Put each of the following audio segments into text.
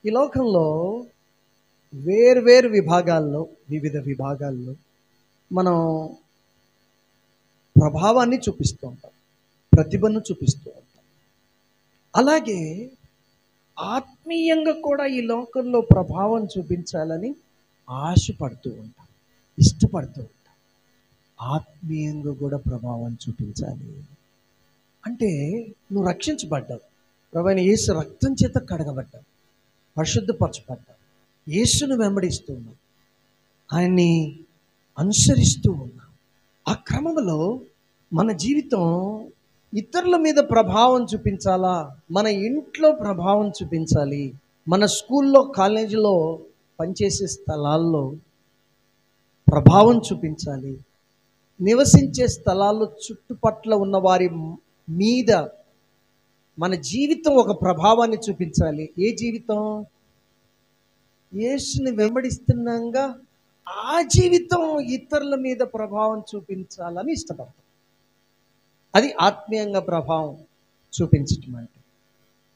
ఈ లోకంలో వేర్వేరు విభాగాల్లో, వివిధ విభాగాల్లో మనం ప్రభావాన్ని చూపిస్తూ ఉంటాం, ప్రతిభను చూపిస్తూ ఉంటాం. అలాగే ఆత్మీయంగా కూడా ఈ లోకంలో ప్రభావం చూపించాలని ఆశపడుతూ ఉంటాం, ఇష్టపడుతూ ఉంటాం. ఆత్మీయంగా కూడా ప్రభావం చూపించాలి అంటే నువ్వు రక్షించబడ్డావు, ప్రభువైన యేసు రక్తం చేత కడగబడ్డావు, పరిశుద్ధపరచబడ్డావు, యేసును వెంబడిస్తూ ఉన్నావు, ఆయన్ని అనుసరిస్తూ ఉన్నావు. ఆ క్రమంలో మన జీవితం ఇతరుల మీద ప్రభావం చూపించాలా, మన ఇంట్లో ప్రభావం చూపించాలి, మన స్కూల్లో, కాలేజీలో, పనిచేసే స్థలాల్లో ప్రభావం చూపించాలి, నివసించే స్థలాల్లో చుట్టుపట్ల ఉన్న వారి మీద మన జీవితం ఒక ప్రభావాన్ని చూపించాలి. ఏ జీవితం? యేసుని వెంబడిస్తున్నాగా ఆ జీవితం ఇతరుల మీద ప్రభావం చూపించాలని ఇష్టపడతాం. అది ఆత్మీయంగా ప్రభావం చూపించటం అంటే.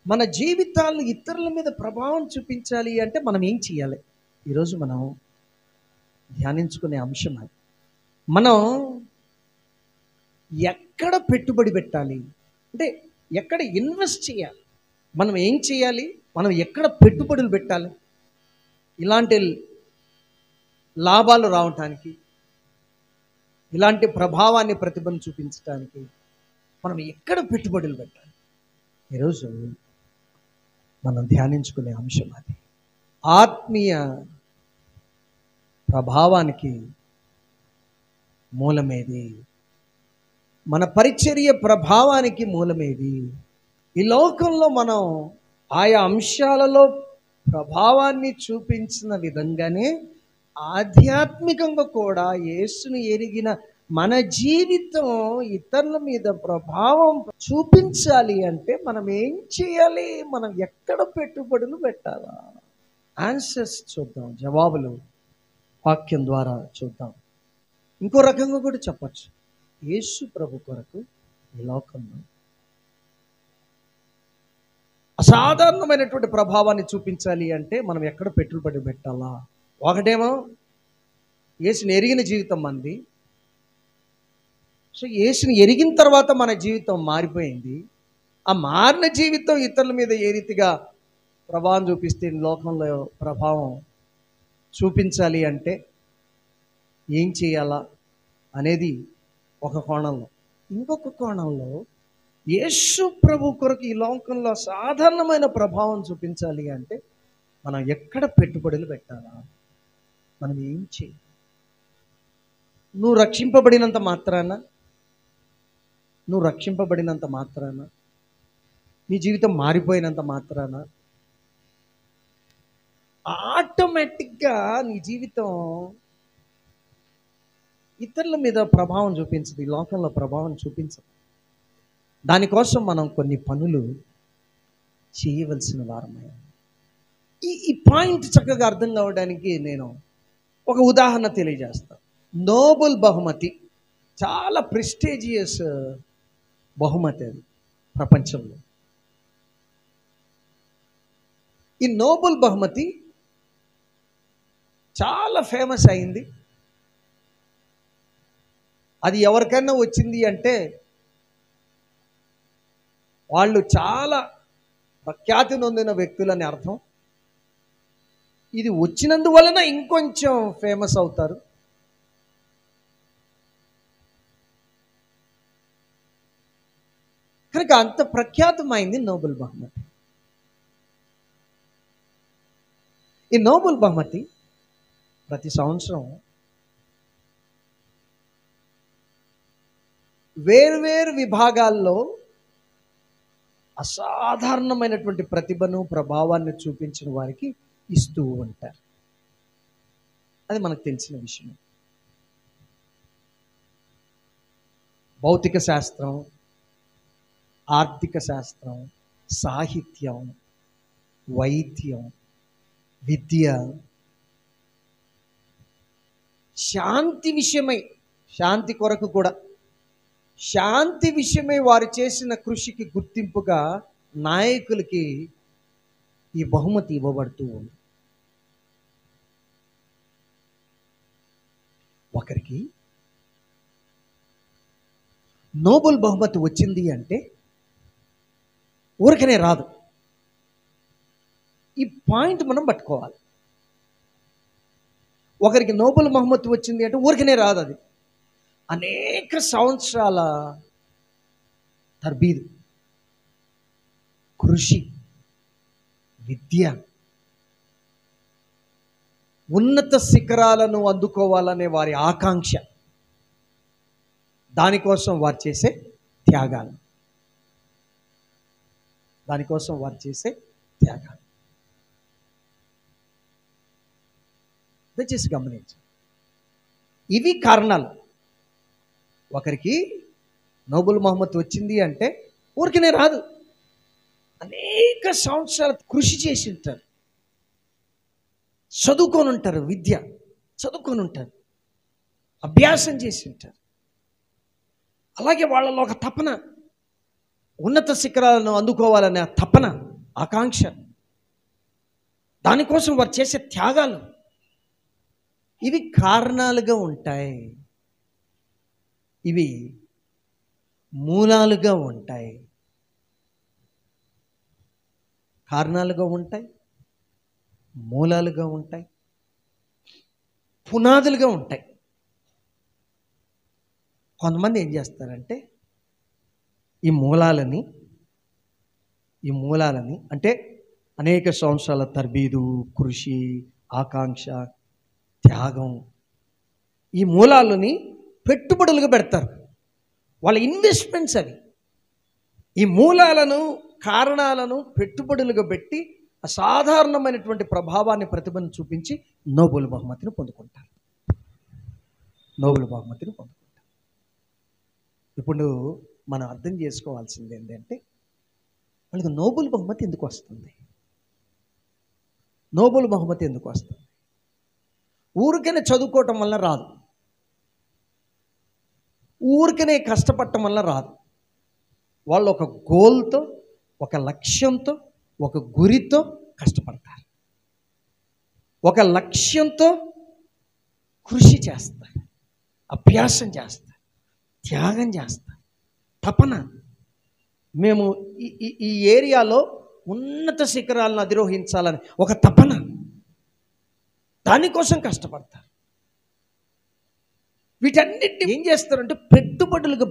మన జీవితాలు ఇతరుల మీద ప్రభావం చూపించాలి అంటే మనం ఏం చేయాలి? ఈరోజు మనం ధ్యానించుకునే అంశం అది. మనం ఎక్కడ పెట్టుబడి పెట్టాలి అంటే ఎక్కడ ఇన్వెస్ట్ చేయాలి, మనం ఏం చేయాలి, మనం ఎక్కడ పెట్టుబడులు పెట్టాలి, ఇలాంటి లాభాలు రావటానికి, ఇలాంటి ప్రభావాన్ని, ప్రతిభను చూపించడానికి మనం ఎక్కడ పెట్టుబడులు పెట్టాలి? ఈరోజు మనం ధ్యానించుకునే అంశం అది. ఆత్మీయ ప్రభావానికి మూలమేది? మన పరిచర్య ప్రభావానికి మూలమేది? ఈ లోకంలో మనం ఆయా అంశాలలో ప్రభావాన్ని చూపించిన విధంగానే ఆధ్యాత్మికంగా కూడా యేసుని ఎరిగిన మన జీవితం ఇతరుల మీద ప్రభావం చూపించాలి అంటే మనం ఏం చేయాలి, మనం ఎక్కడ పెట్టుబడులు పెట్టాలా? ఆన్సర్స్ చూద్దాం, జవాబులు వాక్యం ద్వారా చూద్దాం. ఇంకో రకంగా కూడా చెప్పచ్చు, యేసు ప్రభు కొరకు ఈ లోకంలో అసాధారణమైనటువంటి ప్రభావాన్ని చూపించాలి అంటే మనం ఎక్కడ పెట్టుబడి పెట్టాలా? ఒకటేమో యేసుని ఎరిగిన జీవితం మంది. సో యేసుని ఎరిగిన తర్వాత మన జీవితం మారిపోయింది. ఆ మారిన జీవితం ఇతరుల మీద ఏ రీతిగా ప్రభావం చూపిస్తే లోకంలో ప్రభావం చూపించాలి అంటే ఏం చేయాలా అనేది ఒక కోణంలో. ఇంకొక కోణంలో యేసు ప్రభు కొరకు ఈ లోకంలో సాధారణమైన ప్రభావం చూపించాలి అంటే మనం ఎక్కడ పెట్టుబడులు పెట్టాలా, మనం ఏం చేయాలి? నువ్వు రక్షింపబడినంత మాత్రాన, నీ జీవితం మారిపోయినంత మాత్రాన ఆటోమేటిక్గా నీ జీవితం ఇతరుల మీద ప్రభావం చూపించదు, ఈ లోకంలో ప్రభావం చూపించదు. దానికోసం మనం కొన్ని పనులు చేయవలసిన వారమే. ఈ పాయింట్ చక్కగా అర్థం కావడానికి నేను ఒక ఉదాహరణ తెలియజేస్తాను. నోబెల్ బహుమతి చాలా ప్రెస్టీజియస్ బహుమతి అది ప్రపంచంలో. ఈ నోబెల్ బహుమతి చాలా ఫేమస్ అయింది. అది ఎవరికైనా వచ్చింది అంటే వాళ్ళు చాలా ప్రఖ్యాతి నొందిన వ్యక్తులని అర్థం. ఇది వచ్చినందువలన ఇంకొంచెం ఫేమస్ అవుతారు. కనుక అంత ప్రఖ్యాతమైంది నోబెల్ బహుమతి. ఈ నోబెల్ బహుమతి ప్రతి సంవత్సరం వేర్వేరు విభాగాల్లో అసాధారణమైనటువంటి ప్రతిభను, ప్రభావాన్ని చూపించిన వారికి ఇస్తూ ఉంటారు. అది మనకు తెలిసిన విషయం. భౌతిక శాస్త్రం, ఆర్థిక శాస్త్రం, సాహిత్యం, వైద్యం, విద్య, శాంతి విషయమై, శాంతి కొరకు కూడా, శాంతి విషయమై వారు చేసిన కృషికి గుర్తింపుగా నాయకులకి ఈ బహుమతి ఇవ్వబడుతూ ఉంది. ఒకరికి నోబెల్ బహుమతి వచ్చింది అంటే ఊరికనే రాదు. ఈ పాయింట్ మనం పట్టుకోవాలి. ఒకరికి నోబెల్ బహుమతి వచ్చింది అంటే ఊరికనే రాదు. అది అనేక సంవత్సరాల తర్బీదు, కృషి, విద్య, ఉన్నత శిఖరాలను అందుకోవాలనే వారి ఆకాంక్ష, దానికోసం వారు చేసే త్యాగాలు, దయచేసి గమనించండి. ఇవి కారణాలు. ఒకరికి నోబెల్ బహుమతి వచ్చింది అంటే ఊరికనే రాదు. అనేక సంవత్సరాలు కృషి చేసి ఉంటారు, చదువుకొని ఉంటారు, చదువుకొని ఉంటారు, అభ్యాసం చేసి ఉంటారు. అలాగే వాళ్ళలో ఒక తపన, ఉన్నత శిఖరాలను అందుకోవాలనే తపన, ఆకాంక్ష, దానికోసం వారు చేసే త్యాగాలు, ఇవి కారణాలుగా ఉంటాయి. ఇవి మూలాలుగా ఉంటాయి. కారణాలుగా ఉంటాయి, మూలాలుగా ఉంటాయి, పునాదులుగా ఉంటాయి. కొంతమంది ఏం చేస్తారంటే ఈ మూలాలని అంటే అనేక సంవత్సరాల తర్బీదు, కృషి, ఆకాంక్ష, త్యాగం, ఈ మూలాలని పెట్టుబడులుగా పెడతారు. వాళ్ళ ఇన్వెస్ట్మెంట్స్ అవి. ఈ మూలాలను, కారణాలను పెట్టుబడులుగా పెట్టి అసాధారణమైనటువంటి ప్రభావాన్ని, ప్రతిభను చూపించి నోబెల్ బహుమతిని పొందుకుంటారు. ఇప్పుడు మనం అర్థం చేసుకోవాల్సింది ఏంటంటే వాళ్ళకి నోబెల్ బహుమతి ఎందుకు వస్తుంది? ఊరికనే చదువుకోవటం వల్ల రాదు, ఊరికనే కష్టపడటం వల్ల రాదు. వాళ్ళు ఒక గోల్తో, ఒక లక్ష్యంతో, ఒక గురితో కష్టపడతారు, ఒక లక్ష్యంతో కృషి చేస్తారు, అభ్యాసం చేస్తారు, త్యాగం చేస్తారు, తపన. మేము ఈ ఏరియాలో ఉన్నత శిఖరాలను అధిరోహించాలని ఒక తపన, దానికోసం కష్టపడతారు. వీటన్నిటిని ఏం చేస్తారంటే పెట్టుబడులుగా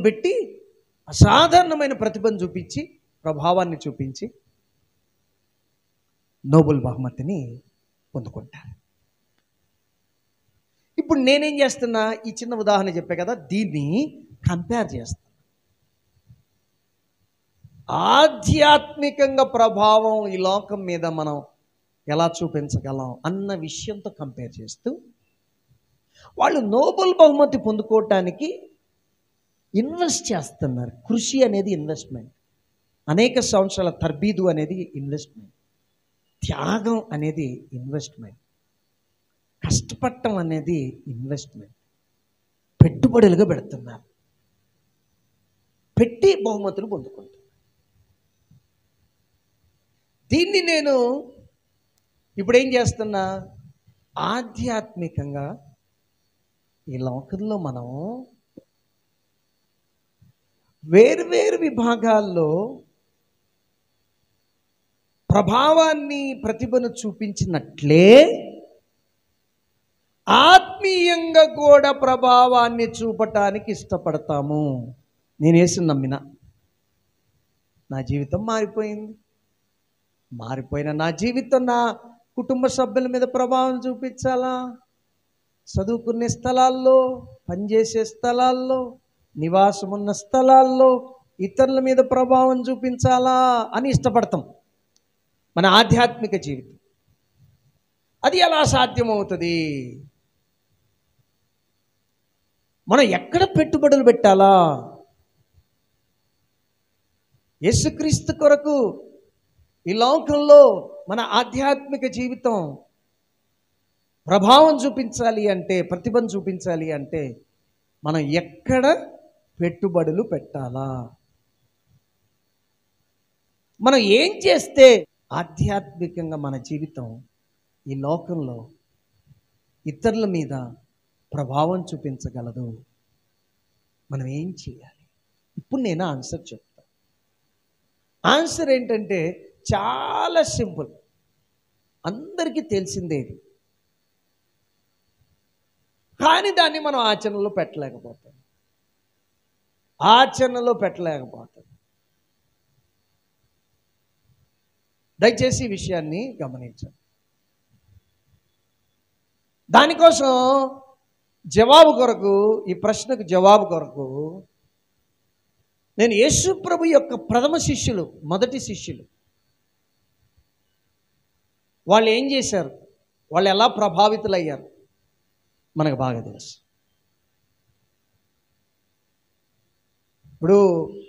పెట్టి అసాధారణమైన ప్రతిభను చూపించి, ప్రభావాన్ని చూపించి నోబెల్ బహుమతిని పొందుకుంటారు. ఇప్పుడు నేనేం చేస్తున్నా, ఈ చిన్న ఉదాహరణ చెప్పే కదా, దీన్ని కంపేర్ చేస్తాను. ఆధ్యాత్మికంగా ప్రభావం ఈ లోకం మీద మనం ఎలా చూపించగలం అన్న విషయంతో కంపేర్ చేస్తూ, వాళ్ళు నోబెల్ బహుమతి పొందుకోవటానికి ఇన్వెస్ట్ చేస్తున్నారు. కృషి అనేది ఇన్వెస్ట్మెంట్, అనేక సంవత్సరాల తర్బీదు అనేది ఇన్వెస్ట్మెంట్, త్యాగం అనేది ఇన్వెస్ట్మెంట్, కష్టపడటం అనేది ఇన్వెస్ట్మెంట్. పెట్టుబడులుగా పెడుతున్నారు, పెట్టి బహుమతులు పొందుకుంటున్నారు. దీన్ని నేను ఇప్పుడు ఏం చేస్తున్నా, ఆధ్యాత్మికంగా ఈ లోకంలో మనం వేర్వేరు విభాగాల్లో ప్రభావాన్ని, ప్రతిభను చూపించినట్లే ఆత్మీయంగా కూడా ప్రభావాన్ని చూపటానికి ఇష్టపడతాము. నేను యేసుని నమ్మిన, నా జీవితం మారిపోయిన నా జీవితం నా కుటుంబ సభ్యుల మీద ప్రభావం చూపించాలా, చదువుకునే స్థలాల్లో, పనిచేసే స్థలాల్లో, నివాసం ఉన్న స్థలాల్లో ఇతరుల మీద ప్రభావం చూపించాలా అని ఇష్టపడతాం. మన ఆధ్యాత్మిక జీవితం అది ఎలా సాధ్యమవుతుంది? మనం ఎక్కడ పెట్టుబడులు పెట్టాలా? యేసుక్రీస్తు కొరకు ఈ లోకంలో మన ఆధ్యాత్మిక జీవితం ప్రభావం చూపించాలి అంటే, ప్రతిభను చూపించాలి అంటే మనం ఎక్కడ పెట్టుబడులు పెట్టాలా? మనం ఏం చేస్తే ఆధ్యాత్మికంగా మన జీవితం ఈ లోకంలో ఇతరుల మీద ప్రభావం చూపించగలదు? మనం ఏం చేయాలి? ఇప్పుడు నేను ఆన్సర్ చెప్తాను. ఆన్సర్ ఏంటంటే చాలా సింపుల్, అందరికీ తెలిసిందేది, కానీ దాన్ని మనం ఆచరణలో పెట్టలేకపోతాం. దయచేసి ఈ విషయాన్ని గమనించండి. దానికోసం జవాబు కొరకు, ఈ ప్రశ్నకు జవాబు కొరకు నేను యేసు ప్రభు యొక్క ప్రథమ శిష్యులు, మొదటి శిష్యులు, వాళ్ళు ఏం చేశారు, వాళ్ళు ఎలా ప్రభావితులయ్యారు మనకు బాగా తెలుసు. ఇప్పుడు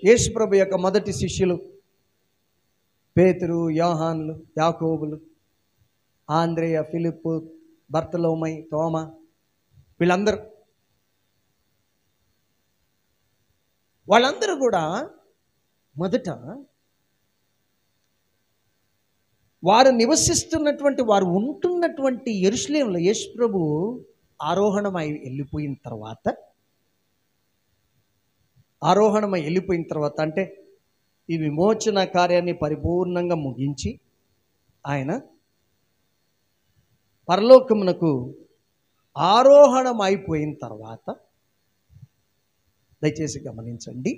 యేసు ప్రభు యొక్క మొదటి శిష్యులు పేతురు, యోహానులు, యాకోబులు, ఆంద్రేయ, ఫిలిప్పు, బర్తలోమై, తోమా, వాళ్ళందరూ కూడా మొదట వారు నివసిస్తున్నటువంటి, వారు ఉంటున్నటువంటి యెరూషలేములో యేసు ప్రభు ఆరోహణమై వెళ్ళిపోయిన తర్వాత అంటే ఈ విమోచన కార్యాన్ని పరిపూర్ణంగా ముగించి ఆయన పరలోకమునకు ఆరోహణం అయిపోయిన తర్వాత, దయచేసి గమనించండి,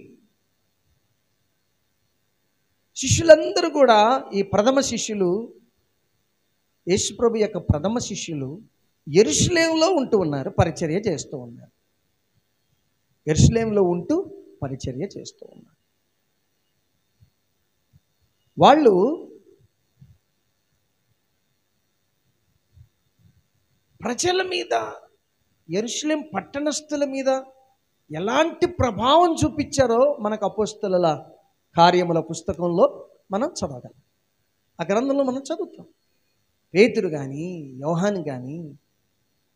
శిష్యులందరూ కూడా, ఈ ప్రథమ శిష్యులు, యేసుప్రభు యొక్క ప్రథమ శిష్యులు యెరూషలేములో ఉంటూ ఉన్నారు, పరిచర్య చేస్తూ ఉన్నారు. యెరూషలేములో ఉంటూ పరిచర్య చేస్తూ ఉన్నారు. వాళ్ళు ప్రజల మీద, యెరూషలేం పట్టణస్థుల మీద ఎలాంటి ప్రభావం చూపించారో మనకు అపోస్తలుల కార్యముల పుస్తకంలో మనం చదవగలం. ఆ గ్రంథంలో మనం చదువుతాం. పేతురు కానీ, యోహాను కానీ,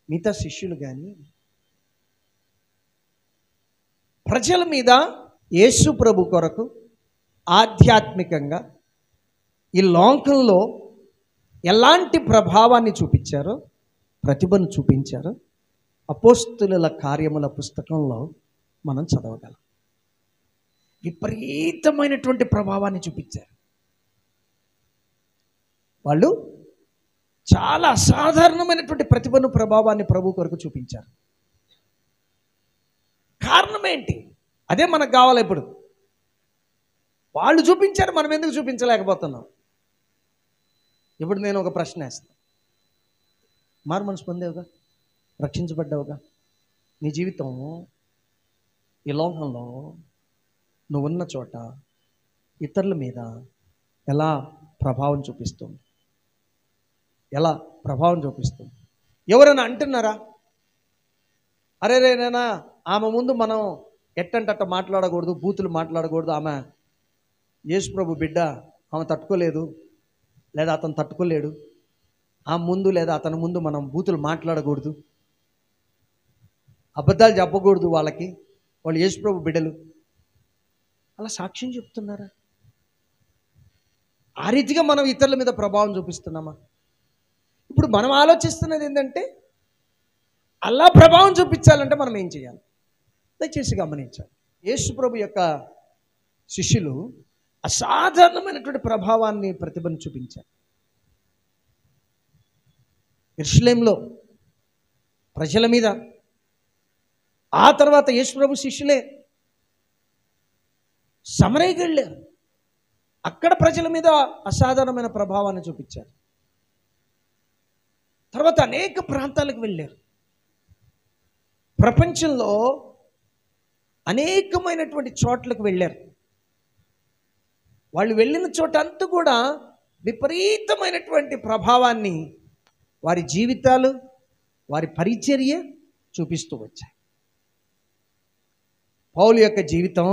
మిగతా శిష్యులు కానీ ప్రజల మీద యేసు ప్రభు కొరకు ఆధ్యాత్మికంగా ఈ లోకంలో ఎలాంటి ప్రభావాన్ని చూపించారో, ప్రతిభను చూపించారో అపోస్తలుల కార్యముల పుస్తకంలో మనం చదవగలం. విపరీతమైనటువంటి ప్రభావాన్ని చూపించారు. వాళ్ళు చాలా అసాధారణమైనటువంటి ప్రతిభను, ప్రభావాన్ని ప్రభు కొరకు చూపించారు. కారణం ఏంటి? అదే మనకు కావాలి. ఇప్పుడు వాళ్ళు చూపించారు, మనం ఎందుకు చూపించలేకపోతున్నాం? ఇప్పుడు నేను ఒక ప్రశ్న వేస్తాను. మారు మనసు పొందేవుగా, రక్షించబడ్డావుగా, నీ జీవితం ఈ లోకంలో నువ్వున్న చోట ఇతరుల మీద ఎలా ప్రభావం చూపిస్తుంది? ఎవరైనా అంటున్నారా, అరే నేనా ఆమె ముందు మనం ఎట్టంటే అట్ట మాట్లాడకూడదు, బూతులు మాట్లాడకూడదు, ఆమె యేసుప్రభు బిడ్డ, ఆమె తట్టుకోలేదు లేదా అతను తట్టుకోలేడు, ఆమె ముందు లేదా అతని ముందు మనం బూతులు మాట్లాడకూడదు, అబద్ధాలు చెప్పకూడదు, వాళ్ళు యేసుప్రభు బిడ్డలు, అలా సాక్ష్యం చెప్తున్నారా? ఆ రీతిగా మనం ఇతరుల మీద ప్రభావం చూపిస్తున్నామా? ఇప్పుడు మనం ఆలోచిస్తున్నది ఏంటంటే, అలా ప్రభావం చూపించాలంటే మనం ఏం చేయాలి? దయచేసి గమనించాలి. యేసుప్రభు యొక్క శిష్యులు అసాధారణమైనటువంటి ప్రభావాన్ని, ప్రతిభను చూపించారు. యెరూషలేములో ప్రజల మీద, ఆ తర్వాత యేసుప్రభు శిష్యులే సమరయకి వెళ్ళారు. అక్కడ ప్రజల మీద అసాధారణమైన ప్రభావాన్ని చూపించారు. తర్వాత అనేక ప్రాంతాలకు వెళ్ళారు. ప్రపంచంలో అనేకమైనటువంటి చోట్లకు వెళ్ళారు. వాళ్ళు వెళ్ళిన చోట అంతా కూడా విపరీతమైనటువంటి ప్రభావాన్ని వారి జీవితాలు, వారి పరిచర్య చూపిస్తూ వచ్చాయి. పౌలు యొక్క జీవితం,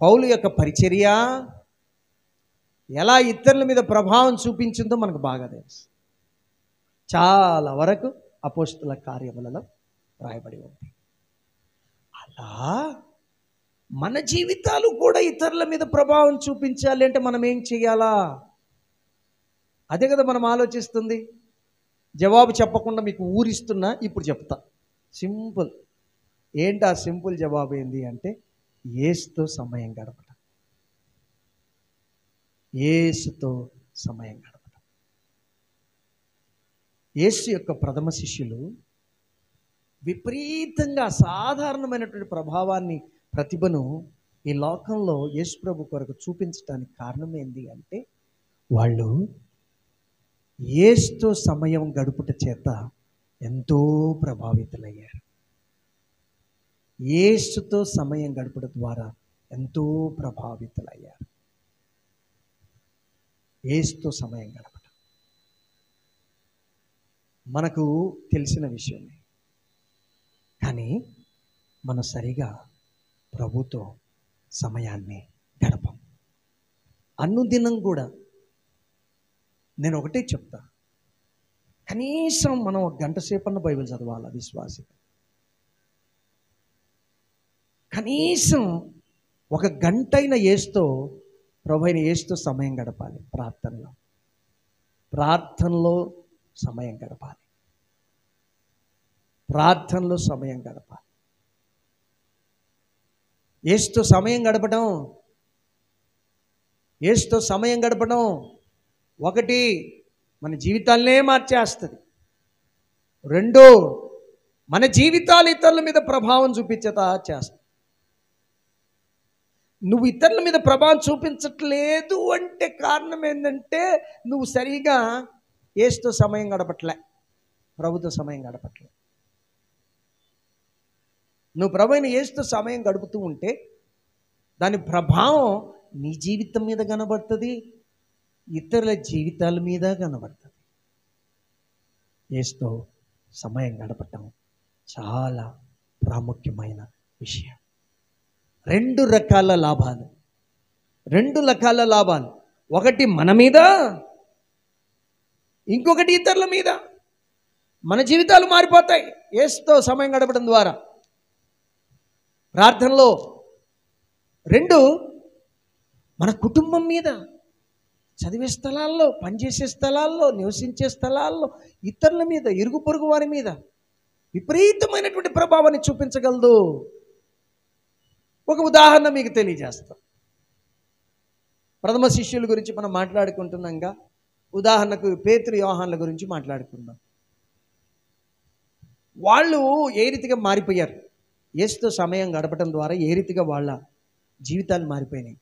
పౌలు యొక్క పరిచర్య ఎలా ఇతరుల మీద ప్రభావం చూపించిందో మనకు బాగా తెలుసు. చాలా వరకు అపోస్తల కార్యములలో రాయబడి ఉంది. అలా మన జీవితాలు కూడా ఇతరుల మీద ప్రభావం చూపించాలి అంటే మనం ఏం చేయాలా? అదే కదా మనం ఆలోచిస్తుంది. జవాబు చెప్పకుండా మీకు ఊరిస్తున్నా, ఇప్పుడు చెప్తా. సింపుల్. ఏంటి ఆ సింపుల్ జవాబు ఏంది అంటే, యేసుతో సమయం గడపడం. యేసుతో సమయం గడపడం. యేసు యొక్క ప్రథమ శిష్యులు విపరీతంగా సాధారణమైనటువంటి ప్రభావాన్ని, ప్రతిభను ఈ లోకంలో యేసు ప్రభు కొరకు చూపించడానికి కారణం ఏంటి అంటే, వాళ్ళు యేసుతో సమయం గడుపుట చేత ఎంతో ప్రభావితులయ్యారు. యేసుతో సమయం గడపడం ద్వారా ఎంతో ప్రభావితులయ్యారు. యేసుతో సమయం గడపడం మనకు తెలిసిన విషయమే. కానీ మనం సరిగా ప్రభుతో సమయాన్ని గడపం. అనుదినం కూడా నేను ఒకటే చెప్తా, కనీసం మనం ఒక గంట సేపన్న బైబిల్ చదవాలి విశ్వాసి. కనీసం ఒక గంటైన యేసుతో, ప్రభు అయిన యేసుతో సమయం గడపాలి. ప్రార్థనలో సమయం గడపాలి. ప్రార్థనలో సమయం గడపాలి. యేసుతో సమయం గడపడం, యేసుతో సమయం గడపడం ఒకటి మన జీవితాలనే మార్చేస్తుంది. రెండు, మన జీవితాలు ఇతరుల మీద ప్రభావం చూపించేత చేస్తుంది. నువ్వు ఇతరుల మీద ప్రభావం చూపించట్లేదు అంటే కారణం ఏంటంటే, నువ్వు సరిగా యేసుతో సమయం గడపట్లే, ప్రభుతో సమయం గడపట్లే. నువ్వు ప్రభు అయిన యేసుతో సమయం గడుపుతూ ఉంటే దాని ప్రభావం నీ జీవితం మీద కనబడుతుంది, ఇతరుల జీవితాల మీద కనబడుతుంది. యేసుతో సమయం గడపటం చాలా ప్రాముఖ్యమైన విషయం. రెండు రకాల లాభాలు. ఒకటి మన మీద, ఇంకొకటి ఇతరుల మీద. మన జీవితాలు మారిపోతాయి యేసుతో సమయం గడపడం ద్వారా, ప్రార్థనలో. రెండు, మన కుటుంబం మీద, చదివే స్థలాల్లో, పనిచేసే స్థలాల్లో, నివసించే స్థలాల్లో, ఇతరుల మీద, ఇరుగు పొరుగు వారి మీద విపరీతమైనటువంటి ప్రభావాన్ని చూపించగలదు. ఒక ఉదాహరణ మీకు తెలియజేస్తాం. ప్రథమ శిష్యుల గురించి మనం మాట్లాడుకుంటున్నాంగా, ఉదాహరణకు పేతురు యోహాన్ల గురించి మాట్లాడుకుందాం. వాళ్ళు ఏ రీతిగా మారిపోయారు, యేసుతో సమయం గడపడం ద్వారా ఏ రీతిగా వాళ్ళ జీవితాలు మారిపోయినాయి,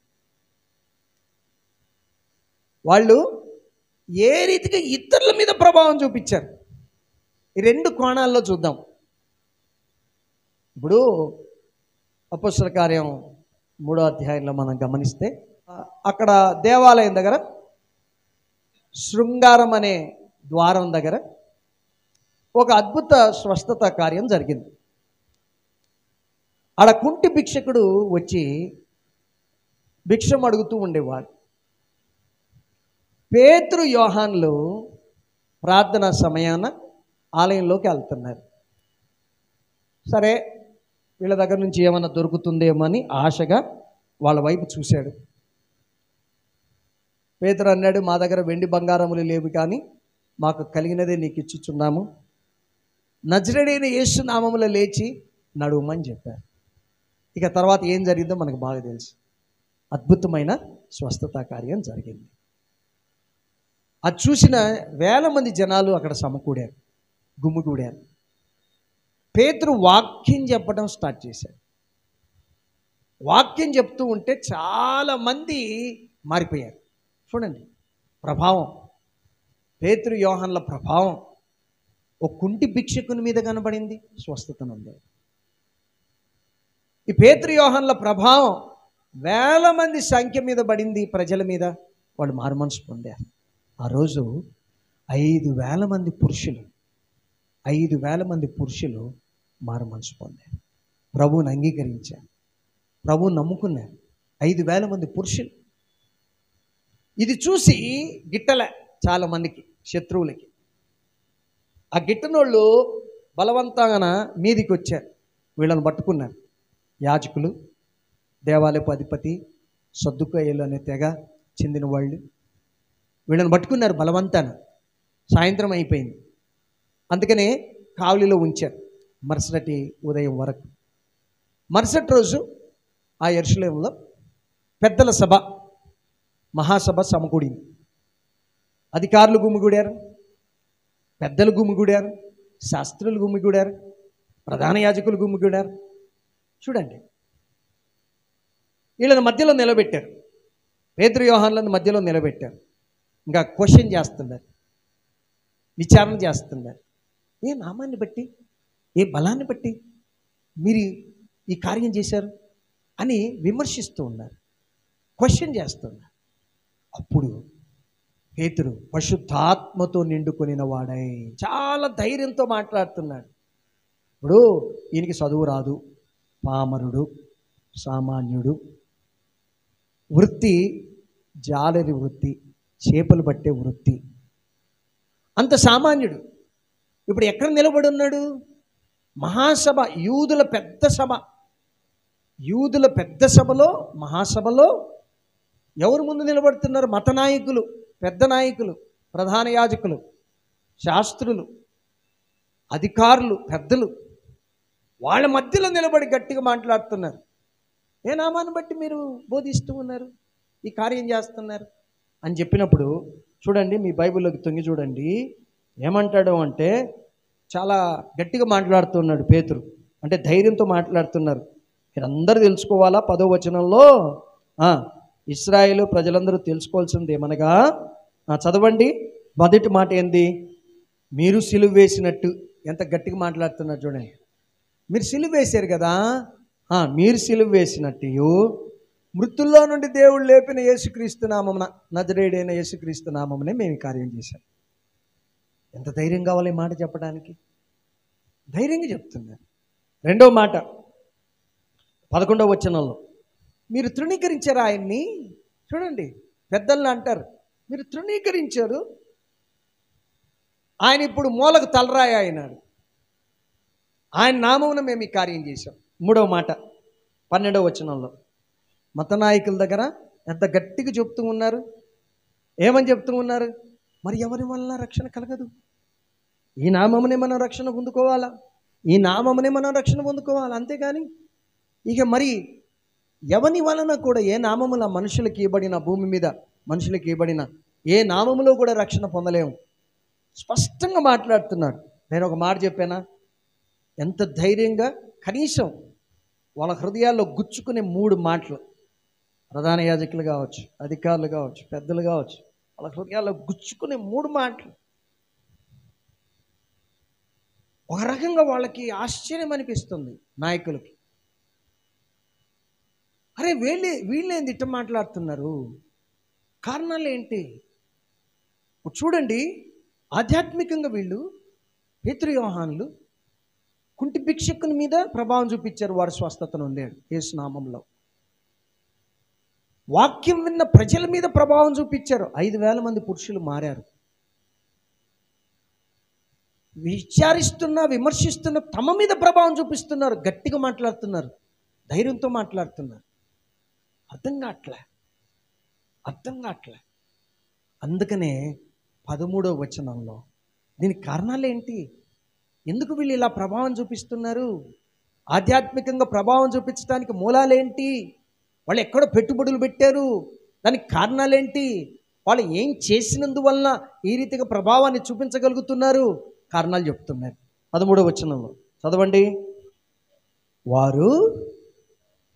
వాళ్ళు ఏ రీతిగా ఇతరుల మీద ప్రభావం చూపించారు, ఈ రెండు కోణాల్లో చూద్దాం. ఇప్పుడు అపోస్తల కార్యం 3వ అధ్యాయంలో మనం గమనిస్తే, అక్కడ దేవాలయం దగ్గర శృంగారం అనే ద్వారం దగ్గర ఒక అద్భుత స్వస్థత కార్యం జరిగింది. ఆడ కుంటి భిక్షకుడు వచ్చి భిక్షం అడుగుతూ ఉండేవాడు. పేతురు యోహాన్లు ప్రార్థనా సమయాన ఆలయంలోకి వెళ్తున్నారు. సరే, వీళ్ళ దగ్గర నుంచి ఏమైనా దొరుకుతుందేమో అని ఆశగా వాళ్ళ వైపు చూశాడు. పేతురు అన్నాడు, మా దగ్గర వెండి బంగారములు లేవు, కానీ మాకు కలిగినదే నీకు ఇచ్చుచున్నాము. నజరేయుడైన యేసు నామములో లేచి నడువమని చెప్పారు. ఇక తర్వాత ఏం జరిగిందో మనకు బాగా తెలుసు. అద్భుతమైన స్వస్థత కార్యం జరిగింది. అది చూసిన వేల మంది జనాలు అక్కడ సమకూడారు, గుమ్మిగూడారు. పేతురు వాక్యం చెప్పడం స్టార్ట్ చేశాడు. వాక్యం చెప్తూ ఉంటే చాలామంది మారిపోయారు. చూడండి ప్రభావం, పేతురు యోహాన్ల ప్రభావం ఒక కుంటి భిక్షకుని మీద కనబడింది, స్వస్థతనుంది. ఈ పేతురు యోహాన్ల ప్రభావం వేల మంది సంఖ్య మీద పడింది, ప్రజల మీద. వాళ్ళు మారుమనసు పొందారు. ఆ రోజు 5,000 మంది పురుషులు మారుమనసు పొందారు, ప్రభువుని అంగీకరించారు, ప్రభువుని నమ్ముకున్నారు. 5,000 మంది పురుషులు. ఇది చూసి గిట్టలే చాలామందికి, శత్రువులకి. ఆ గిట్టనోళ్ళు బలవంతంగా మీదికి వచ్చారు, వీళ్ళని పట్టుకున్నారు. యాజకులు, దేవాలయపు అధిపతి, సద్దుకాయలు అనే తెగ చెందిన వాళ్ళు. వీళ్ళని పట్టుకున్నారు బలవంతాన. సాయంత్రం అయిపోయింది, అందుకనే కావలిలో ఉంచారు మరుసటి ఉదయం వరకు. మరుసటి రోజు ఆ యెరూషలేములో పెద్దల సభ, మహాసభ సమకూడింది. అధికారులు గుమిగూడారు, పెద్దలు గుమిగూడారు, శాస్త్రులు గుమిగూడారు, ప్రధాన యాజకులు గుమిగూడారు. చూడండి, వీళ్ళని మధ్యలో నిలబెట్టారు. పేతురు యోహానులను మధ్యలో నిలబెట్టారు. ఇంకా క్వశ్చన్ చేస్తున్నారు, విచారణ చేస్తున్నారు. ఏ నామాన్ని బట్టి, ఏ బలాన్ని బట్టి మీరు ఈ కార్యం చేశారు అని విమర్శిస్తూ ఉన్నారు, క్వశ్చన్ చేస్తున్నారు. అప్పుడు పేతురు పరిశుద్ధాత్మతో నిండుకొనిన వాడై చాలా ధైర్యంతో మాట్లాడుతున్నాడు. ఇప్పుడు ఈయనకి చదువు రాదు, పామరుడు, సామాన్యుడు, వృత్తి జాలరి వృత్తి, చేపలు పట్టే వృత్తి, అంత సామాన్యుడు. ఇప్పుడు ఎక్కడ నిలబడి ఉన్నాడు? మహాసభ, యూదుల పెద్ద సభ. యూదుల పెద్ద సభలో, మహాసభలో ఎవరు ముందు నిలబడుతున్నారు? మత నాయకులు, పెద్ద నాయకులు, ప్రధాన యాజకులు, శాస్త్రులు, అధికారులు, పెద్దలు. వాళ్ళ మధ్యలో నిలబడి గట్టిగా మాట్లాడుతున్నారు. ఏ నామాన్ని బట్టి మీరు బోధిస్తూ ఉన్నారు, ఈ కార్యం చేస్తున్నారు అని చెప్పినప్పుడు చూడండి, మీ బైబిల్లోకి తొంగి చూడండి. ఏమంటాడు అంటే, చాలా గట్టిగా మాట్లాడుతున్నాడు పేతురు. అంటే ధైర్యంతో మాట్లాడుతున్నారు. మీరందరూ తెలుసుకోవాలా, 10వ వచనంలో ఇశ్రాయేలు ప్రజలందరూ తెలుసుకోవాల్సింది ఏమనగా, చదవండి. మొదటి మాట ఏంది? మీరు సిలువ వేసినట్టు. ఎంత గట్టిగా మాట్లాడుతున్నారు చూడండి. మీరు సిలువ వేశారు కదా, మీరు సిలువ వేసినట్టు మృతుల్లో నుండి దేవుడు లేపిన యేసుక్రీస్తు నామమున, నజరేయుడైన యేసుక్రీస్తు నామమునే మేము ఈ కార్యం చేశాం. ఎంత ధైర్యం కావాలి ఈ మాట చెప్పడానికి? ధైర్యంగా చెప్తున్నారు. రెండో మాట 11వ వచనంలో, మీరు తృణీకరించారు ఆయన్ని. చూడండి, పెద్దల్ని అంటారు, మీరు తృణీకరించారు, ఆయన ఇప్పుడు మూలకు తలరాయి అయినాడు, ఆయన నామమున మేము ఈ కార్యం చేశాం. మూడవ మాట 12వ వచనంలో, మత నాయకుల దగ్గర ఎంత గట్టిగా చెప్తూ ఉన్నారు. ఏమని చెప్తూ ఉన్నారు? మరి ఎవరి వలన రక్షణ కలగదు? ఈ నామమునే మనం రక్షణ పొందుకోవాలా, ఈ నామమునే మనం రక్షణ పొందుకోవాలా, అంతేగాని ఇక మరి ఎవని వలన కూడా, ఏ నామముల మనుషులకి ఇవ్వబడిన, భూమి మీద మనుషులకి ఇవ్వబడిన ఏ నామములో కూడా రక్షణ పొందలేము. స్పష్టంగా మాట్లాడుతున్నాడు. నేను ఒక మాట చెప్పానా? ఎంత ధైర్యంగా, కనీసం వాళ్ళ హృదయాల్లో గుచ్చుకునే 3 మాటలు. ప్రధాన యాజకులు కావచ్చు, అధికారులు కావచ్చు, పెద్దలు కావచ్చు, వాళ్ళ హృదయాల్లో గుచ్చుకునే 3 మాటలు. ఒక రకంగా వాళ్ళకి ఆశ్చర్యం అనిపిస్తుంది నాయకులకి. అరే వీళ్ళేంది ఇట్ట మాట్లాడుతున్నారు? కారణాలు ఏంటి? చూడండి, ఆధ్యాత్మికంగా వీళ్ళు పేతురు యోహానులు కుంటి భిక్షకుని మీద ప్రభావం చూపించారు. వాడు స్వస్థతను పొందాడు యేసు నామంలో. వాక్యం విన్న ప్రజల మీద ప్రభావం చూపించారు. 5,000 మంది పురుషులు మారారు. విచారిస్తున్న, విమర్శిస్తున్న తమ మీద ప్రభావం చూపిస్తున్నారు. గట్టిగా మాట్లాడుతున్నారు, ధైర్యంతో మాట్లాడుతున్నారు. అర్థం కావట్లే. అందుకనే 13వ వచనంలో దీనికి కారణాలు ఏంటి? ఎందుకు వీళ్ళు ఇలా ప్రభావం చూపిస్తున్నారు? ఆధ్యాత్మికంగా ప్రభావం చూపించడానికి మూలాలేంటి? వాళ్ళు ఎక్కడ పెట్టుబడులు పెట్టారు? దానికి కారణాలేంటి? వాళ్ళు ఏం చేసినందువలన ఈ రీతిగా ప్రభావాన్ని చూపించగలుగుతున్నారు? కారణాలు చెప్తున్నారు. 13వ వచనంలో చదవండి. వారు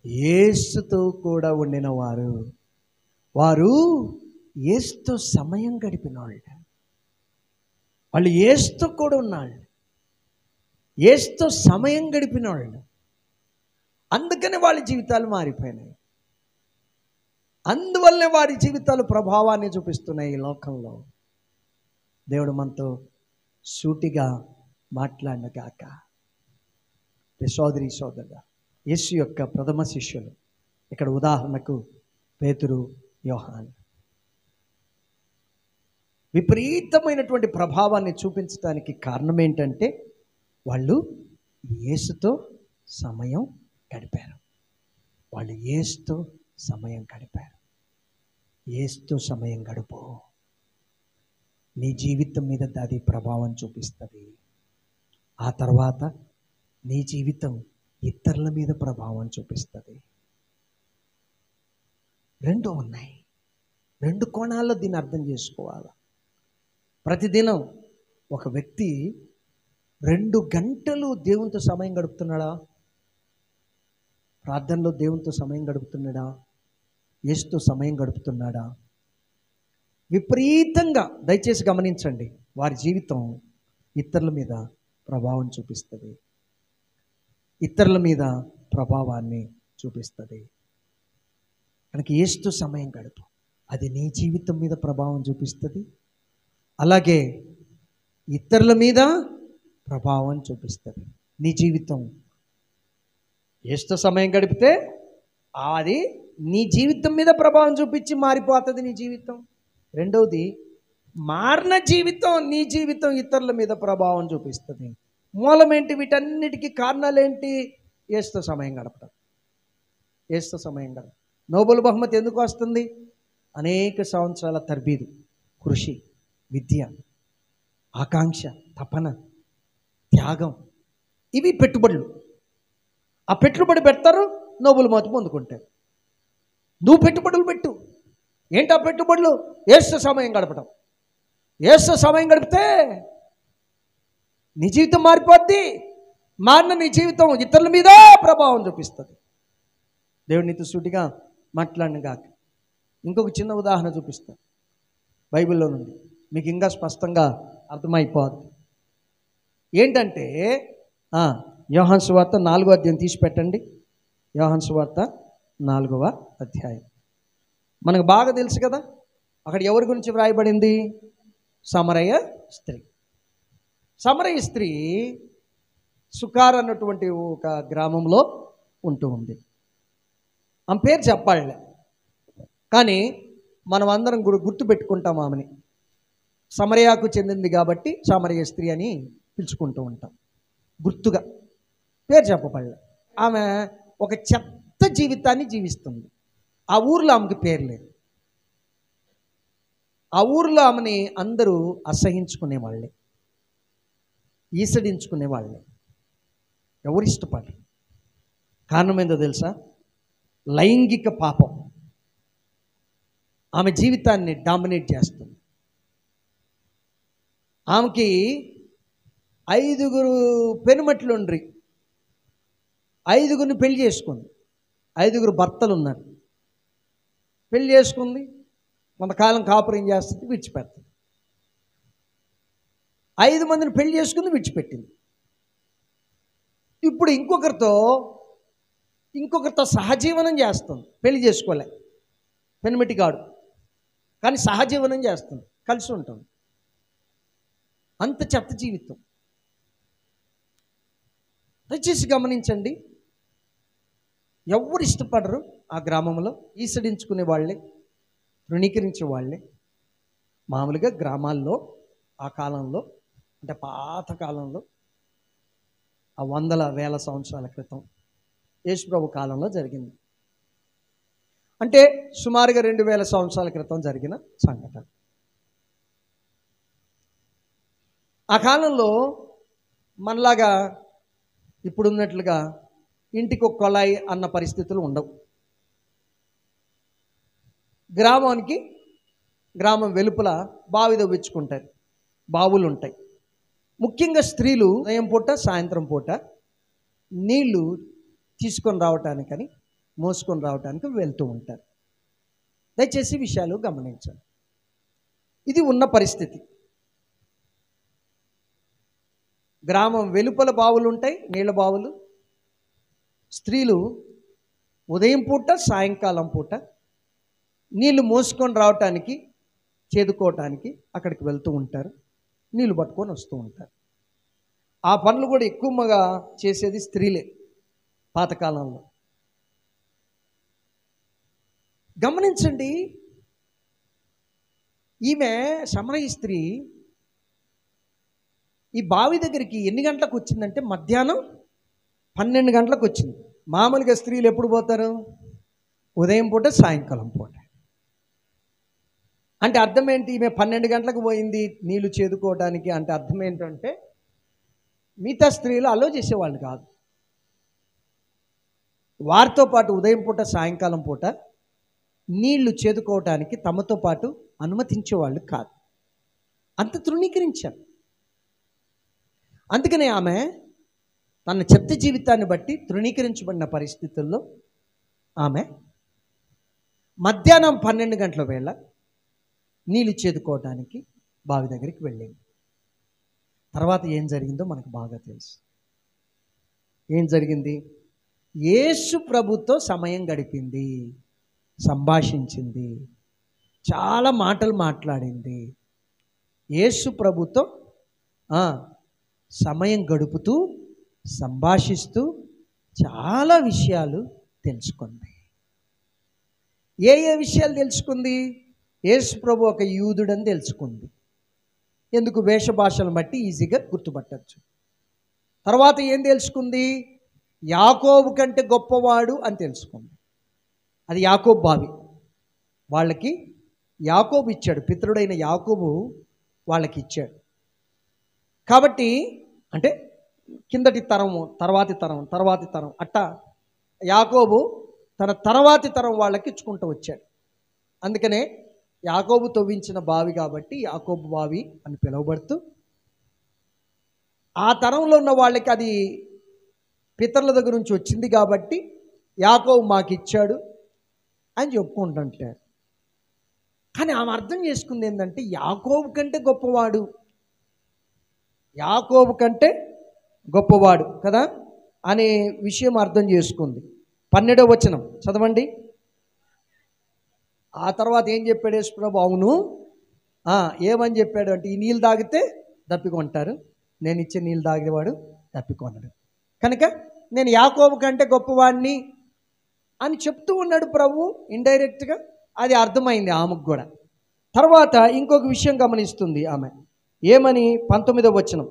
యేసుతో కూడా ఉండిన వారు యేసుతో సమయం గడిపిన వాళ్ళు యేసుతో కూడా ఉన్నాళ్ళు, యేసుతో సమయం గడిపిన వాళ్ళు. అందుకని వాళ్ళ జీవితాలు మారిపోయినాయి. అందువల్లనే వారి జీవితాలు ప్రభావాన్ని చూపిస్తున్నాయి ఈ లోకంలో. దేవుడు మనతో సూటిగా మాట్లాడిన గాక. సోదరి సోదరుడా, యేసు యొక్క ప్రథమ శిష్యులు, ఇక్కడ ఉదాహరణకు పేతురు, యోహాను, విపరీతమైనటువంటి ప్రభావాన్ని చూపించడానికి కారణం ఏంటంటే వాళ్ళు యేసుతో సమయం గడిపారు. వాళ్ళు యేసుతో సమయం గడిపారు. యేసుతో సమయం గడుపు, నీ జీవితం మీద అది ప్రభావం చూపిస్తుంది. ఆ తర్వాత నీ జీవితం ఇతరుల మీద ప్రభావం చూపిస్తుంది. రెండు ఉన్నాయి. రెండు కోణాల్లో దీన్ని అర్థం చేసుకోవాలి. ప్రతిదినం ఒక వ్యక్తి 2 గంటలు దేవునితో సమయం గడుపుతున్నాడా? ప్రార్థనలో దేవునితో సమయం గడుపుతున్నాడా? యేసుతో సమయం గడుపుతున్నాడా? విపరీతంగా దయచేసి గమనించండి, వారి జీవితం ఇతరుల మీద ప్రభావం చూపిస్తుంది. ఇతరుల మీద ప్రభావాన్ని చూపిస్తుంది. కనుక యేసుతో సమయం గడుపు, అది నీ జీవితం మీద ప్రభావం చూపిస్తుంది. అలాగే ఇతరుల మీద ప్రభావం చూపిస్తుంది. నీ జీవితం యేసుతో సమయం గడిపితే అది నీ జీవితం మీద ప్రభావం చూపించి మారిపోతుంది నీ జీవితం. రెండవది, మారిన జీవితం నీ జీవితం ఇతరుల మీద ప్రభావం చూపిస్తుంది. మూలమేంటి? వీటన్నిటికీ కారణాలేంటి? యేసుతో సమయం గడపడం. యేసుతో సమయం గడపడం. నోబెల్ బహుమతి ఎందుకు వస్తుంది? అనేక సంవత్సరాల తర్బీదు, కృషి, విద్య, ఆకాంక్ష, తపన, త్యాగం, ఇవి పెట్టుబడులు. ఆ పెట్టుబడి పెడతారు, నోబెల్ బహుమతి పొందుకుంటారు. నువ్వు పెట్టుబడులు పెట్టు. ఏంటి ఆ పెట్టుబడులు? యేసుతో సమయం గడపడం. యేసుతో సమయం గడిపితే నీ జీవితం మారిపోద్ది. మారిన నీ జీవితం ఇతరుల మీద ప్రభావం చూపిస్తుంది. దేవుడు నీతో సూటిగా మాట్లాడిన గాక. ఇంకొక చిన్న ఉదాహరణ చూపిస్తాను బైబిల్లో నుండి, మీకు ఇంకా స్పష్టంగా అర్థమైపోద్ది. ఏంటంటే యోహాను సువార్త 4వ అధ్యాయం తీసి పెట్టండి. యోహాను సువార్త 4వ అధ్యాయం మనకు బాగా తెలుసు కదా. అక్కడ ఎవరి గురించి వ్రాయబడింది? సమరయ స్త్రీ. సమరయ స్త్రీ సుకార్ అన్నటువంటి ఒక గ్రామంలో ఉంటూ ఉంది. ఆమె పేరు చెప్పాలి, కానీ మనం అందరం గుర్తుపెట్టుకుంటాం ఆమెని. సమరయాకు చెందింది కాబట్టి సమరయ స్త్రీ అని పిలుచుకుంటూ ఉంటాం. గుర్తుగా పేరు చెప్పబడలే. ఆమె ఒక చెత్త జీవితాన్ని జీవిస్తుంది. ఆ ఊర్లో ఆమెకి పేరు లేదు. ఆ ఊర్లో ఆమెని అందరూ అసహించుకునేవాళ్ళే, ఈసడించుకునేవాళ్ళే. ఎవరు ఇష్టపడరు. కారణం ఏందో తెలుసా? లైంగిక పాపం ఆమె జీవితాన్ని డామినేట్ చేస్తుంది. ఆమెకి 5 పెనుమట్లు ఉండ్రి, 5 పెళ్లి చేసుకుంది. 5 భర్తలు ఉన్నారు. పెళ్లి చేసుకుంది, కొంతకాలం కాపురం చేస్తుంది, విడిచిపెడుతుంది. 5 మందిని పెళ్లి చేసుకుంది, విడిచిపెట్టింది. ఇప్పుడు ఇంకొకరితో సహజీవనం చేస్తుంది. పెళ్లి చేసుకోలే, పెనిమిటి కాడు, కానీ సహజీవనం చేస్తుంది, కలిసి ఉంటుంది. అంత చెత్త జీవితం. దయచేసి గమనించండి, ఎవరు ఇష్టపడరు ఆ గ్రామంలో. ఈసడించుకునే వాళ్ళే, తృణీకరించే వాళ్ళే. మామూలుగా గ్రామాల్లో ఆ కాలంలో, అంటే పాత కాలంలో, ఆ 100,000 సంవత్సరాల క్రితం యేసుప్రభు కాలంలో జరిగింది. అంటే సుమారుగా 2000 సంవత్సరాల క్రితం జరిగిన సంఘటన. ఆ కాలంలో మనలాగా ఇప్పుడున్నట్లుగా ఇంటికి ఒక కొళాయి అన్న పరిస్థితులు ఉండవు. గ్రామం వెలుపల బావి తవ్వించుకుంటారు, బావులు ఉంటాయి. ముఖ్యంగా స్త్రీలు ఉదయం పూట సాయంత్రం పూట నీళ్లు తీసుకొని రావటానికని, మోసుకొని రావటానికి వెళ్తూ ఉంటారు. దయచేసి విషయాలు గమనించండి. ఇది ఉన్న పరిస్థితి. గ్రామం వెలుపల బావులు ఉంటాయి, నీళ్ళ బావులు. స్త్రీలు ఉదయం పూట సాయంకాలం పూట నీళ్లు మోసుకొని రావటానికి, చేదుకోవటానికి అక్కడికి వెళ్తూ ఉంటారు, నీళ్లు పట్టుకొని వస్తూ ఉంటారు. ఆ పనులు కూడా ఎక్కువగా చేసేది స్త్రీలే పాతకాలంలో. గమనించండి, ఈమె సమరయ స్త్రీ ఈ బావి దగ్గరికి ఎన్ని గంటలకు వచ్చిందంటే మధ్యాహ్నం 12 గంటలకు వచ్చింది. మామూలుగా స్త్రీలు ఎప్పుడు పోతారు? ఉదయం పూట సాయంకాలం పూట. అంటే అర్థం ఏంటి? ఈమె 12 గంటలకు పోయింది నీళ్లు చేదుకోవడానికి అంటే అర్థం ఏంటంటే మిగతా స్త్రీలు అలో చేసేవాళ్ళు కాదు. వారితో పాటు ఉదయం పూట సాయంకాలం పూట నీళ్లు చేదుకోవడానికి తమతో పాటు అనుమతించేవాళ్ళు కాదు. అంత తృణీకరించారు. అందుకనే ఆమె తన చెత్త జీవితాన్ని బట్టి తృణీకరించబడిన పరిస్థితుల్లో ఆమె మధ్యాహ్నం 12 గంటల వేళ నీళ్లు చేదుకోవడానికి బావి దగ్గరికి వెళ్ళింది. తర్వాత ఏం జరిగిందో మనకు బాగా తెలుసు. ఏం జరిగింది? యేసు ప్రభుతో సమయం గడిపింది, సంభాషించింది, చాలా మాటలు మాట్లాడింది. యేసు ప్రభుతో సమయం గడుపుతూ సంభాషిస్తూ చాలా విషయాలు తెలుసుకుంది. ఏ విషయాలు తెలుసుకుంది? యేసు ప్రభు ఒక యూదుడని తెలుసుకుంది. ఎందుకు? వేషభాషలను బట్టి ఈజీగా గుర్తుపట్టచ్చు. తర్వాత ఏం తెలుసుకుంది? యాకోబు కంటే గొప్పవాడు అని తెలుసుకుంది. అది యాకోబు బావి. వాళ్ళకి యాకోబు ఇచ్చాడు, పితరుడైన యాకోబు వాళ్ళకి ఇచ్చాడు. కాబట్టి అంటే కిందటి తరము, తర్వాతి తరం అట్టా యాకోబు తన తర్వాతి తరం వాళ్ళకి ఇచ్చుకుంటూ వచ్చాడు. అందుకనే యాకోబు తవ్వించిన బావి కాబట్టి యాకోబు బావి అని పిలువబడుతూ, ఆ తరంలో ఉన్న వాళ్ళకి అది పితరుల దగ్గర నుంచి వచ్చింది కాబట్టి యాకోబు మాకు ఇచ్చాడు అని చెప్పుకుంటుంటాడు. కానీ ఆమె అర్థం చేసుకుంది ఏంటంటే యాకోబు కంటే గొప్పవాడు, యాకోబు కంటే గొప్పవాడు కదా అనే విషయం అర్థం చేసుకుంది. 12వ వచనం చదవండి. ఆ తర్వాత ఏం చెప్పాడు యేసు ప్రభు? అవును, ఏమని చెప్పాడు అంటే, ఈ నీళ్ళు తాగితే దప్పికొంటారు, నేను ఇచ్చే నీళ్ళు తాగేవాడు దప్పికొనడు, కనుక నేను యాకోబు కంటే గొప్పవాడిని అని చెప్తూ ఉన్నాడు ప్రభు ఇండైరెక్ట్గా. అది అర్థమైంది ఆమెకు కూడా. తర్వాత ఇంకొక విషయం గమనిస్తుంది ఆమె. ఏమని? 19వ వచనం.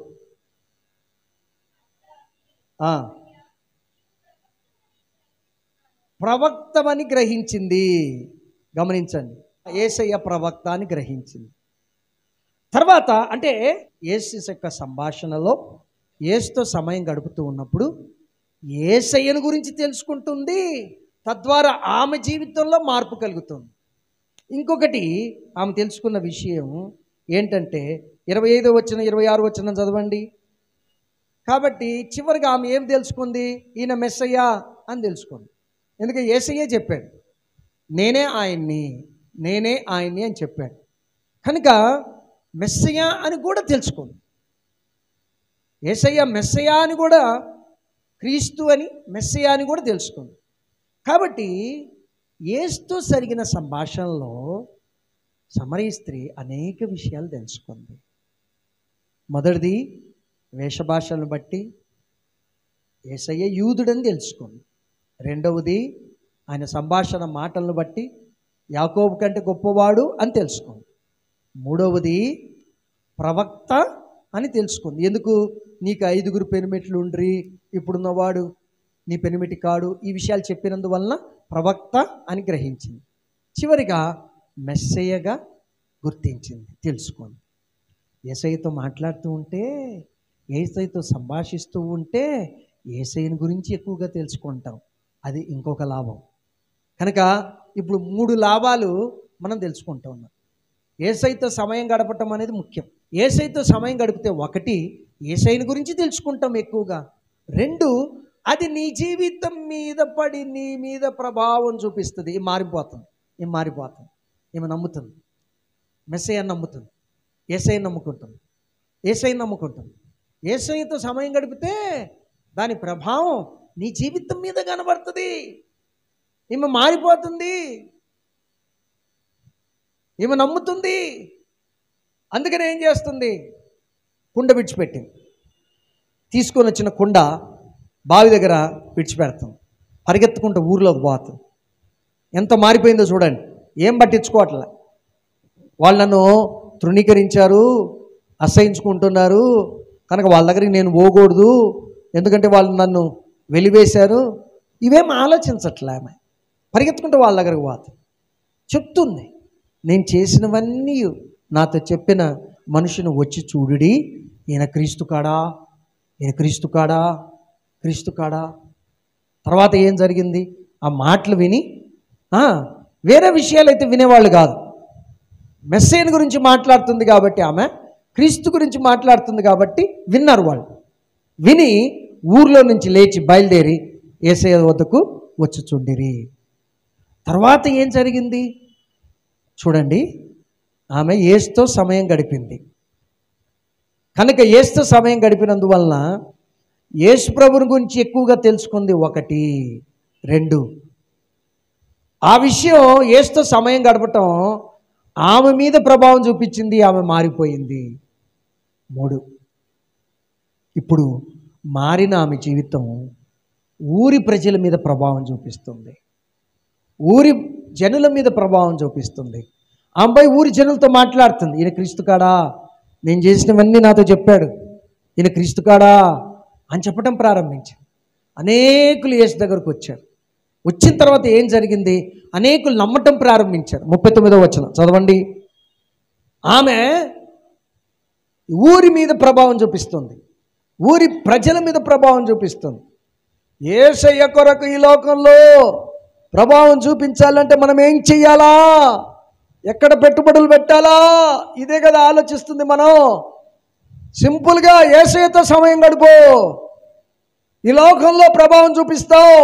ప్రవక్తమని గ్రహించింది. గమనించండి, యేసయ్య ప్రవక్త అని గ్రహించింది. తర్వాత అంటే యేసు యొక్క సంభాషణలో యేసుతో సమయం గడుపుతూ ఉన్నప్పుడు యేసయ్యను గురించి తెలుసుకుంటుంది. తద్వారా ఆమె జీవితంలో మార్పు కలుగుతుంది. ఇంకొకటి ఆమె తెలుసుకున్న విషయం ఏంటంటే 25వ వచనం 26వ వచనం చదవండి. కాబట్టి చివరిగా ఆమె ఏం తెలుసుకుంది? ఈయన మెస్సయ్య అని తెలుసుకుంది. ఎందుకంటే యేసయ్యే చెప్పాడు, నేనే ఆయన్ని అని చెప్పాడు. కనుక మెస్సయ్య అని కూడా తెలుసుకుంది. యేసయ్య మెస్సయ్య అని కూడా, క్రీస్తు అని మెస్సయ్య అని కూడా తెలుసుకుంది. కాబట్టి యేసుతో జరిగిన సంభాషణలో సమరయ స్త్రీ అనేక విషయాలు తెలుసుకుంది. మొదటిది వేషభాషలను బట్టి యేసయ్య యూదుడని తెలుసుకుంది. రెండవది ఆయన సంభాషణ మాటలను బట్టి యాకోబు కంటే గొప్పవాడు అని తెలుసుకుంది. మూడవది ప్రవక్త అని తెలుసుకుంది. ఎందుకు? నీకు 5గురు పెనిమిట్లు ఉండ్రి, ఇప్పుడున్నవాడు నీ పెనిమిటి కాడు, ఈ విషయాలు చెప్పినందువలన ప్రవక్త అని గ్రహించింది. చివరిగా మెస్సయ్యగా గుర్తించింది, తెలుసుకుంది. యేసయ్యతో మాట్లాడుతూ ఉంటే, యేసయ్యతో సంభాషిస్తూ ఉంటే యేసయ్యని గురించి ఎక్కువగా తెలుసుకుంటాం. అది ఇంకొక లాభం. కనుక ఇప్పుడు 3 లాభాలు మనం తెలుసుకుంటూ ఉన్నాం. యేసయ్యతో సమయం గడపటం అనేది ముఖ్యం. యేసయ్యతో సమయం గడిపితే 1 యేసయ్యని గురించి తెలుసుకుంటాం ఎక్కువగా. 2 అది నీ జీవితం మీద పడి నీ మీద ప్రభావం చూపిస్తుంది. ఏం మారిపోతుంది. ఏమి నమ్ముతుంది, మెస్సయ్యని నమ్ముతుంది, యేసయ్యని నమ్ముకుంటుంది. యేసయ్యతో సమయం గడిపితే దాని ప్రభావం నీ జీవితం మీద కనబడుతుంది. ఈమె మారిపోతుంది, ఈమె నమ్ముతుంది. అందుకని ఏం చేస్తుంది? కుండ విడిచిపెట్టింది. తీసుకొని వచ్చిన కుండ బావి దగ్గర విడిచిపెడుతుంది. పరిగెత్తుకుంటూ ఊర్లోకి పోతుంది. ఎంత మారిపోయిందో చూడండి. ఏం పట్టించుకోవట్లే. వాళ్ళు నన్ను తృణీకరించారు, అసహించుకుంటున్నారు, కనుక వాళ్ళ దగ్గరికి నేను పోకూడదు, ఎందుకంటే వాళ్ళు నన్ను వెలివేశారు, ఇవేం ఆలోచించట్లే ఆమె. పరిగెత్తుకుంటూ వాళ్ళ దగ్గరకు పోతుంది. చెప్తుంది, నేను చేసినవన్నీ నాతో చెప్పిన మనుషుని వచ్చి చూడుడి, ఈయన క్రీస్తు కాడా, ఈయన క్రీస్తు కాడా, క్రీస్తు కాడా. తర్వాత ఏం జరిగింది? ఆ మాటలు విని వేరే విషయాలు అయితే వినేవాళ్ళు కాదు. మెస్సేజ్ గురించి మాట్లాడుతుంది కాబట్టి, ఆమె క్రీస్తు గురించి మాట్లాడుతుంది కాబట్టి విన్నారు వాళ్ళు. విని ఊర్లో నుంచి లేచి బయలుదేరి యేసయ్య వద్దకు వచ్చి చూడిరి. తర్వాత ఏం జరిగింది చూడండి. ఆమె యేసుతో సమయం గడిపింది. కనుక యేసుతో సమయం గడిపినందువలన యేసు ప్రభుని గురించి ఎక్కువగా తెలుసుకుంది. 1, 2 ఆ విషయం యేసుతో సమయం గడపటం ఆమె మీద ప్రభావం చూపించింది. ఆమె మారిపోయింది. 3 ఇప్పుడు మారిన ఆమె జీవితం ఊరి ప్రజల మీద ప్రభావం చూపిస్తుంది. ఊరి జనుల మీద ప్రభావం చూపిస్తుంది. ఆ అమ్మాయి ఊరి జనులతో మాట్లాడుతుంది. ఈయన క్రీస్తు కాడా, నేను చేసినవన్నీ నాతో చెప్పాడు, ఈయన క్రీస్తు కాడా అని చెప్పడం ప్రారంభించారు. అనేకులు యేసు దగ్గరకు వచ్చారు. వచ్చిన తర్వాత ఏం జరిగింది? అనేకులు నమ్మటం ప్రారంభించారు. 39వ వచనం చదవండి. ఆమె ఊరి మీద ప్రభావం చూపిస్తుంది, ఊరి ప్రజల మీద ప్రభావం చూపిస్తుంది. యేసయ్య కొరకు ఈ లోకంలో ప్రభావం చూపించాలంటే మనం ఏం చెయ్యాలా, ఎక్కడ పెట్టుబడులు పెట్టాలా, ఇదే కదా ఆలోచిస్తుంది. మనం సింపుల్గా యేసయ్యతో సమయం గడుపు, ఈ లోకంలో ప్రభావం చూపిస్తావు.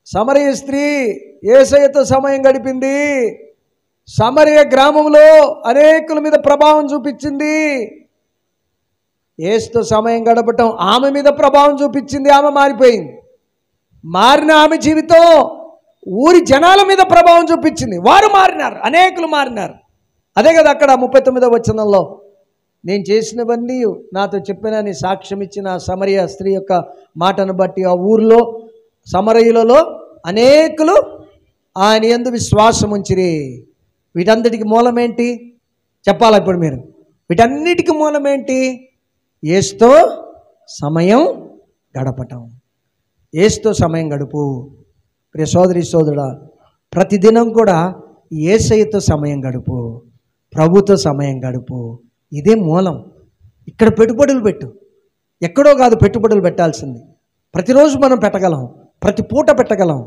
సమరయ స్త్రీ యేసయ్యతో సమయం గడిపింది. సమరయ గ్రామంలో అనేకుల మీద ప్రభావం చూపించింది. యేసుతో సమయం గడపటం ఆమె మీద ప్రభావం చూపించింది. ఆమె మారిపోయింది. మారిన ఆమె జీవితం ఊరి జనాల మీద ప్రభావం చూపించింది. వారు మారినారు, అనేకులు మారినారు. అదే కదా అక్కడ 39వ వచనంలో, నేను చేసినవన్నీ నాతో చెప్పినని సాక్ష్యం ఇచ్చిన సమరయ స్త్రీ యొక్క మాటను బట్టి ఆ ఊర్లో సమరయులలో అనేకులు ఆయన యందు విశ్వాసం ఉంచిరి. వీటన్నిటికి మూలమేంటి చెప్పాలా ఇప్పుడు మీరు? వీటన్నిటికీ మూలమేంటి? యేసుతో సమయం గడపటం. యేసుతో సమయం గడుపు. ప్రియ సోదరి సోదరుడా, ప్రతిదినం కూడా యేసయ్యతో సమయం గడుపు, ప్రభుతో సమయం గడుపు. ఇదే మూలం. ఇక్కడ పెట్టుబడులు పెట్టు, ఎక్కడో కాదు పెట్టుబడులు పెట్టాల్సింది. ప్రతిరోజు మనం పెట్టగలం, ప్రతి పూట పెట్టగలం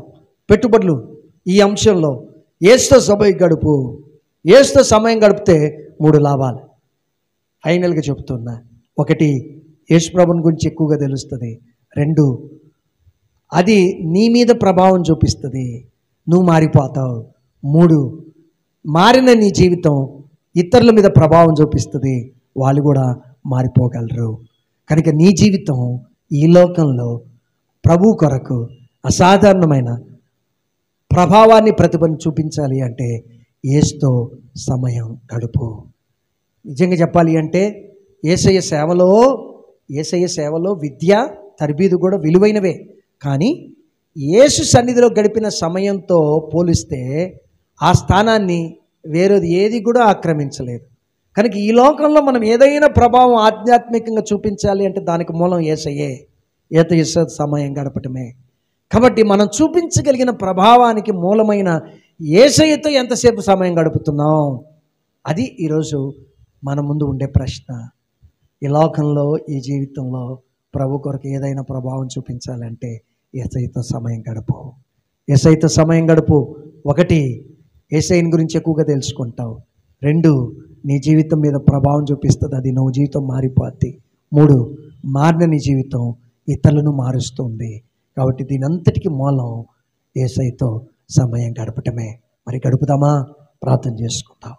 పెట్టుబడులు. ఈ అంశంలో యేసుతో సమయం గడుపు. యేసుతో సమయం గడిపితే 3 లాభాలు ఫైనల్గా చెప్తున్నా. 1, యేసు ప్రభుని గురించి ఎక్కువగా తెలుస్తుంది. 2, అది నీ మీద ప్రభావం చూపిస్తుంది, నువ్వు మారిపోతావు. 3, మారిన నీ జీవితం ఇతరుల మీద ప్రభావం చూపిస్తుంది, వాళ్ళు కూడా మారిపోగలరు. కనుక నీ జీవితం ఈ లోకంలో ప్రభు కొరకు అసాధారణమైన ప్రభావాన్ని ప్రతిభను చూపించాలి అంటే యేసుతో సమయం గడుపు. నిజంగా చెప్పాలి అంటే యేసయ్య సేవలో విద్య తర్బీదు కూడా విలువైనవే. కానీ యేసు సన్నిధిలో గడిపిన సమయంతో పోలిస్తే ఆ స్థానాన్ని వేరేది ఏది కూడా ఆక్రమించలేదు. కనుక ఈ లోకంలో మనం ఏదైనా ప్రభావం ఆధ్యాత్మికంగా చూపించాలి అంటే దానికి మూలం యేసయ్యే. యేసు సమయం గడపటమే. కాబట్టి మనం చూపించగలిగిన ప్రభావానికి మూలమైన యేసయ్యతో ఎంతసేపు సమయం గడుపుతున్నాం? అది ఈరోజు మన ముందు ఉండే ప్రశ్న. ఈ లోకంలో ఈ జీవితంలో ప్రభు కొరకు ఏదైనా ప్రభావం చూపించాలంటే యేసయ్యతో సమయం గడుపు. యేసయ్యతో సమయం గడుపు. 1, యేసయ్యని గురించి ఎక్కువగా తెలుసుకుంటావు. 2, నీ జీవితం మీద ప్రభావం చూపిస్తుంది, అది నువ్వు జీవితం మారిపోద్ది. 3, మారిన నీ జీవితం ఇతరులను మారుస్తుంది. కాబట్టి దీనంతటికీ మూలం యేసయ్యతో సమయం గడపటమే. మరి గడుపుదామా? ప్రార్థన చేసుకుందాం.